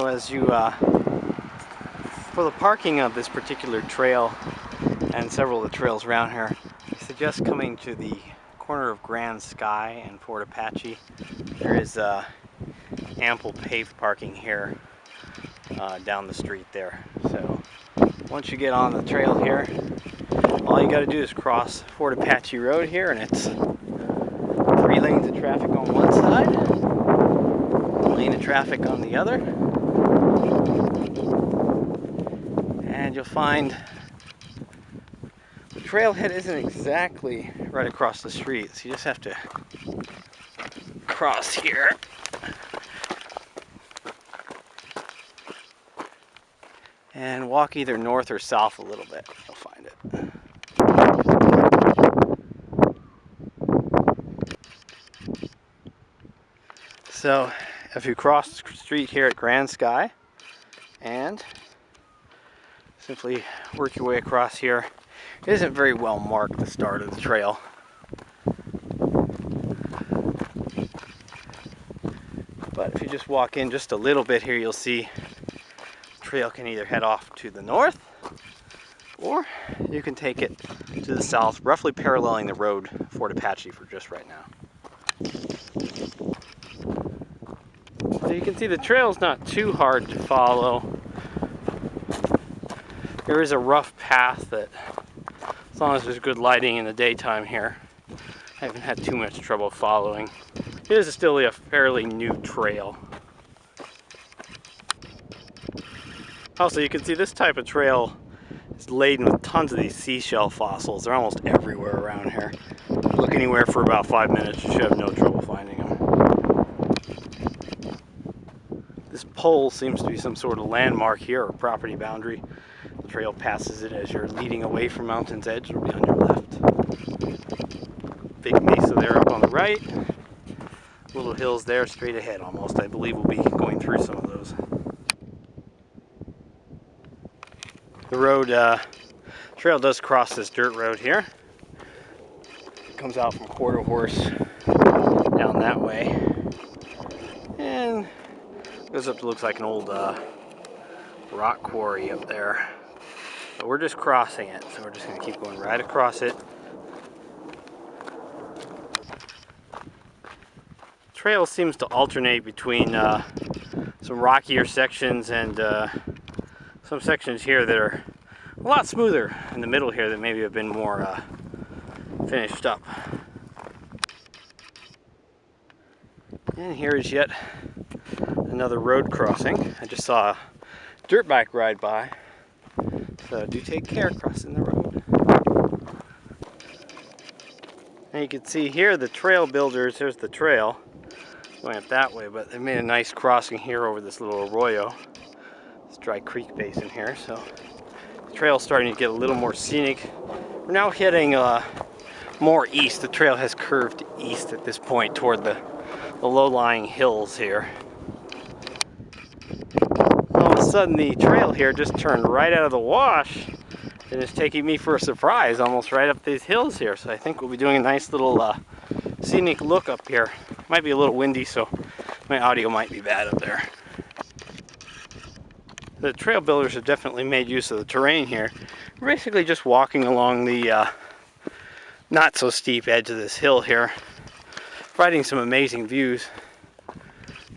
So as you, for the parking of this particular trail and several of the trails around here, I suggest coming to the corner of Grand Sky and Fort Apache. There is ample paved parking here down the street there. So once you get on the trail here, all you got to do is cross Fort Apache Road here, and it's 3 lanes of traffic on one side, 1 lane of traffic on the other, and you'll find the trailhead isn't exactly right across the street, so you just have to cross here. And walk either north or south a little bit, you'll find it. So if you cross the street here at Grand Sky and simply work your way across here, it isn't very well marked, the start of the trail. But if you just walk in just a little bit here, you'll see the trail can either head off to the north, or you can take it to the south, roughly paralleling the road Fort Apache for just right now. So you can see the trail's not too hard to follow. There is a rough path that, as long as there's good lighting in the daytime here, I haven't had too much trouble following. It is still a fairly new trail. Also, you can see this type of trail is laden with tons of these seashell fossils. They're almost everywhere around here. Look anywhere for about 5 minutes, you should have no trouble finding them. This pole seems to be some sort of landmark here, or property boundary. The trail passes it as you're leading away from Mountain's Edge. It'll be on your left. Big mesa there up on the right. Little hills there straight ahead almost. I believe we'll be going through some of those. The road, trail does cross this dirt road here. It comes out from Quarter Horse down that way. And goes up to, looks like an old rock quarry up there. But we're just crossing it, so we're just going to keep going right across it. The trail seems to alternate between some rockier sections and some sections here that are a lot smoother in the middle here that maybe have been more finished up. And here is yet another road crossing. I just saw a dirt bike ride by, so do take care crossing the road. And you can see here the trail builders, here's the trail going up that way, but they made a nice crossing here over this little arroyo. This dry creek basin here, so the trail's starting to get a little more scenic. We're now heading more east. The trail has curved east at this point toward the low-lying hills here. All of a sudden the trail here just turned right out of the wash and is taking me for a surprise almost right up these hills here. So I think we'll be doing a nice little scenic look up here. Might be a little windy, so my audio might be bad up there. The trail builders have definitely made use of the terrain here. We're basically just walking along the not so steep edge of this hill here, providing some amazing views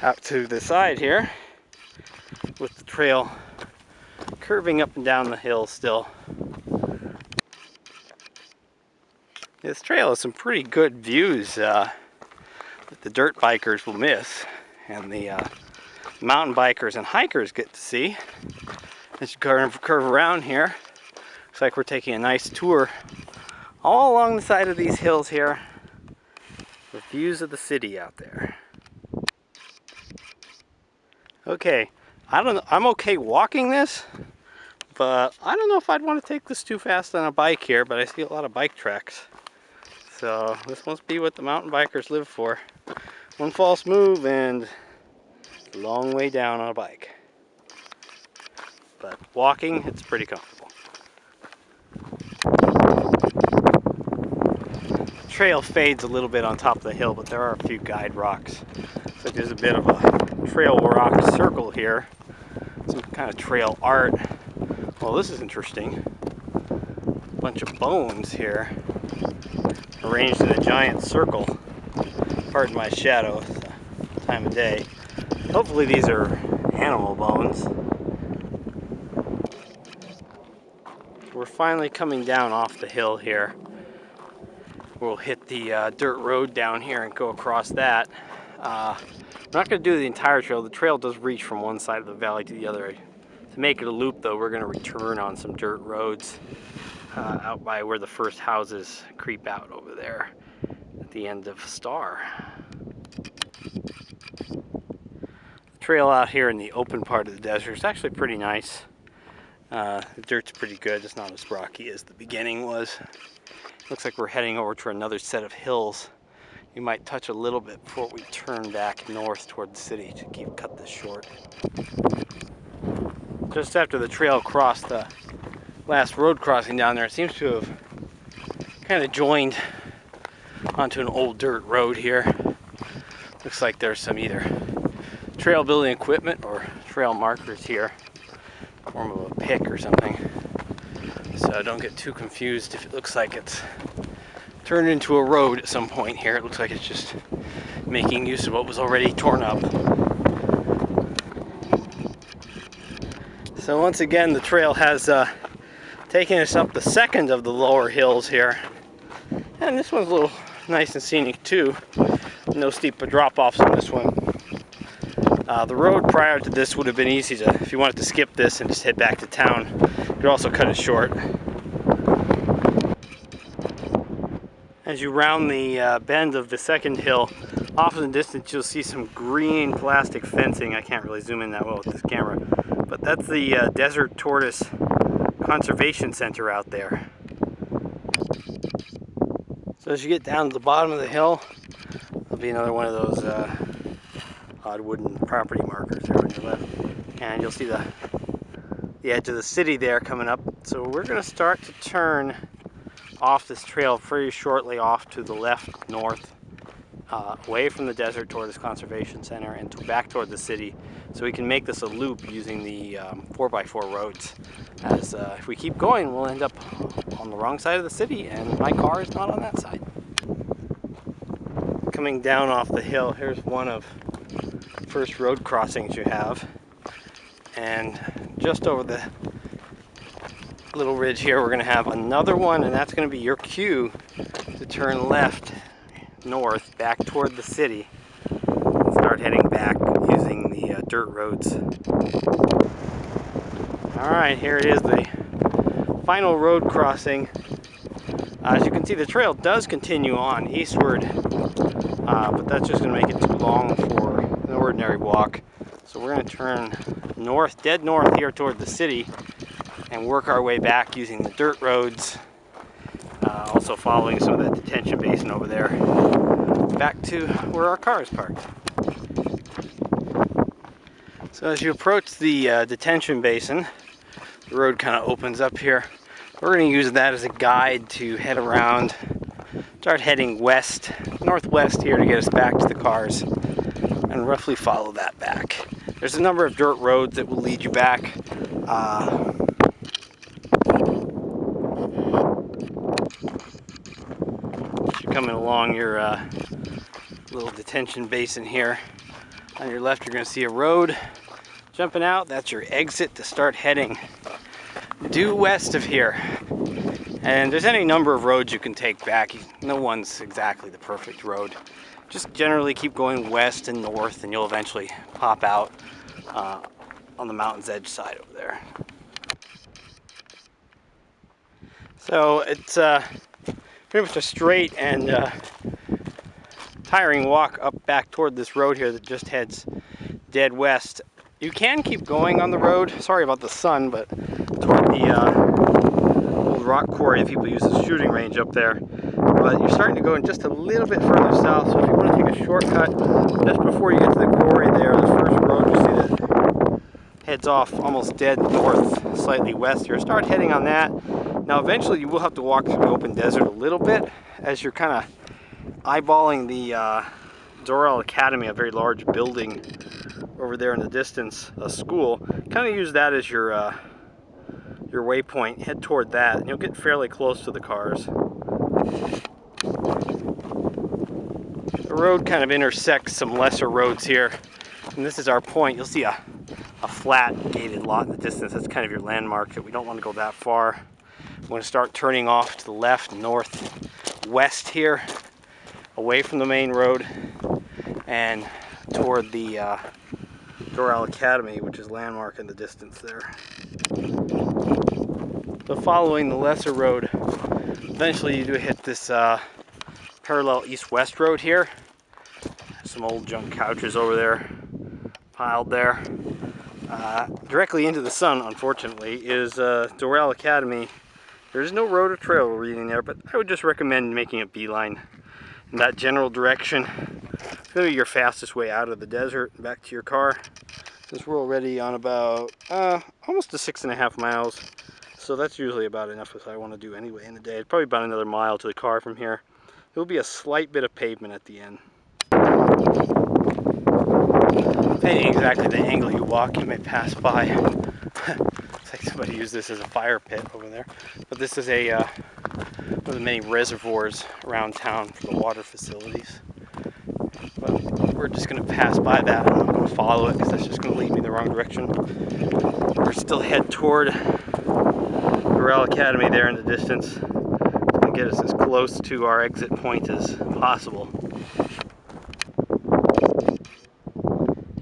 out to the side here, with the trail curving up and down the hill still. This trail has some pretty good views that the dirt bikers will miss, and the mountain bikers and hikers get to see. As you curve around here, looks like we're taking a nice tour all along the side of these hills here with views of the city out there. Okay, I don't know, I'm okay walking this, but I don't know if I'd want to take this too fast on a bike here, but I see a lot of bike tracks. So this must be what the mountain bikers live for. One false move and a long way down on a bike. But walking, it's pretty comfortable. The trail fades a little bit on top of the hill, but there are a few guide rocks. So there's a bit of a trail rock circle here some kind of trail art. Well, this is interesting. A bunch of bones here, arranged in a giant circle. Pardon my shadow, it's the time of day. Hopefully these are animal bones. We're finally coming down off the hill here. We'll hit the dirt road down here and go across that. We're not going to do the entire trail. The trail does reach from one side of the valley to the other. To make it a loop though, we're going to return on some dirt roads out by where the first houses creep out over there at the end of Star. The trail out here in the open part of the desert is actually pretty nice. The dirt's pretty good. It's not as rocky as the beginning was. Looks like we're heading over to another set of hills. We might touch a little bit before we turn back north toward the city to cut this short. Just after the trail crossed the last road crossing down there, it seems to have kind of joined onto an old dirt road here. Looks like there's some either trail building equipment or trail markers here, in the form of a pick or something. So don't get too confused if it looks like it's turned into a road at some point here. It looks like it's just making use of what was already torn up. So once again, the trail has taken us up the second of the lower hills here. And this one's a little nice and scenic too. No steep drop-offs on this one. The road prior to this would have been easy to, if you wanted to skip this and just head back to town, you could also cut it short. As you round the bend of the second hill, off in the distance you'll see some green plastic fencing. I can't really zoom in that well with this camera, but that's the Desert Tortoise Conservation Center out there. So as you get down to the bottom of the hill, there'll be another one of those odd wooden property markers there on your left, and you'll see the edge of the city there coming up. So we're going to start to turn off this trail pretty shortly off to the left north, away from the Desert Tortoise Conservation Center and back toward the city, so we can make this a loop using the 4x4 roads. As if we keep going, we'll end up on the wrong side of the city, and my car is not on that side. Coming down off the hill, here's one of the first road crossings you have, and just over the little ridge here we're going to have another one, and that's going to be your cue to turn left north back toward the city and start heading back using the dirt roads. Alright, here it is, the final road crossing. As you can see, the trail does continue on eastward, but that's just going to make it too long for an ordinary walk. So we're going to turn north, dead north here toward the city, and work our way back using the dirt roads, also following some of that detention basin over there, back to where our car is parked. So as you approach the detention basin, the road kind of opens up here. We're going to use that as a guide to head around, start heading west, northwest here to get us back to the cars, and roughly follow that back. There's a number of dirt roads that will lead you back. You're coming along your little detention basin here. On your left, you're going to see a road jumping out. That's your exit to start heading due west of here. And there's any number of roads you can take back. No one's exactly the perfect road. Just generally keep going west and north, and you'll eventually pop out on the mountain's edge side over there. So it's pretty much a straight and tiring walk up back toward this road here that just heads dead west. You can keep going on the road. Sorry about the sun, but toward the old rock quarry people use as a shooting range up there. But you're starting to go in just a little bit further south, so if you want to take a shortcut just before you get to the quarry there, the first road you see that heads off almost dead north, slightly west here. Start heading on that. Now eventually you will have to walk through the open desert a little bit as you're kind of eyeballing the Zorel Academy, a very large building over there in the distance a school. Kind of use that as your waypoint. Head toward that, and you'll get fairly close to the cars. The road kind of intersects some lesser roads here, and this is our point. You'll see a flat gated lot in the distance. That's kind of your landmark that we don't want to go that far. I'm going to start turning off to the left, northwest here, away from the main road, and toward the Doral Academy, which is landmark in the distance there. So following the lesser road, eventually you do hit this parallel east-west road here. Some old junk couches over there, piled there. Directly into the sun, unfortunately, is Doral Academy. There's no road or trail leading there, but I would just recommend making a beeline in that general direction. It's going to be your fastest way out of the desert and back to your car, since we're already on about almost to 6.5 miles. So that's usually about enough as I want to do anyway in the day. It's probably about another mile to the car from here. There will be a slight bit of pavement at the end. Depending exactly the angle you walk, you may pass by. It's like somebody used this as a fire pit over there. But this is one of the many reservoirs around town for the water facilities. But we're just going to pass by that. I'm not going to follow it because that's just going to lead me in the wrong direction. We're still head toward Doral Academy there in the distance. It's going to get us as close to our exit point as possible.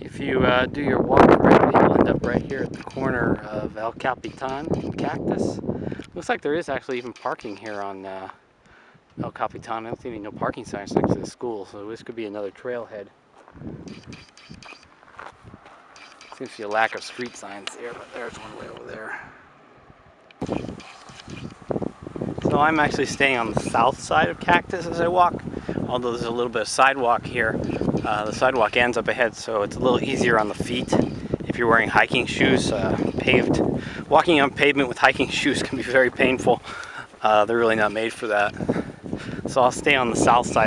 If you do your walk correctly, you'll end up right here at the corner of El Capitan and Cactus. Looks like there is actually even parking here on El Capitan. I don't see any no parking signs next to the school, so this could be another trailhead. Seems to be a lack of street signs there, but there's one way over there. So I'm actually staying on the south side of Cactus as I walk, although there's a little bit of sidewalk here. The sidewalk ends up ahead, so it's a little easier on the feet if you're wearing hiking shoes. Walking on pavement with hiking shoes can be very painful. They're really not made for that. So I'll stay on the south side of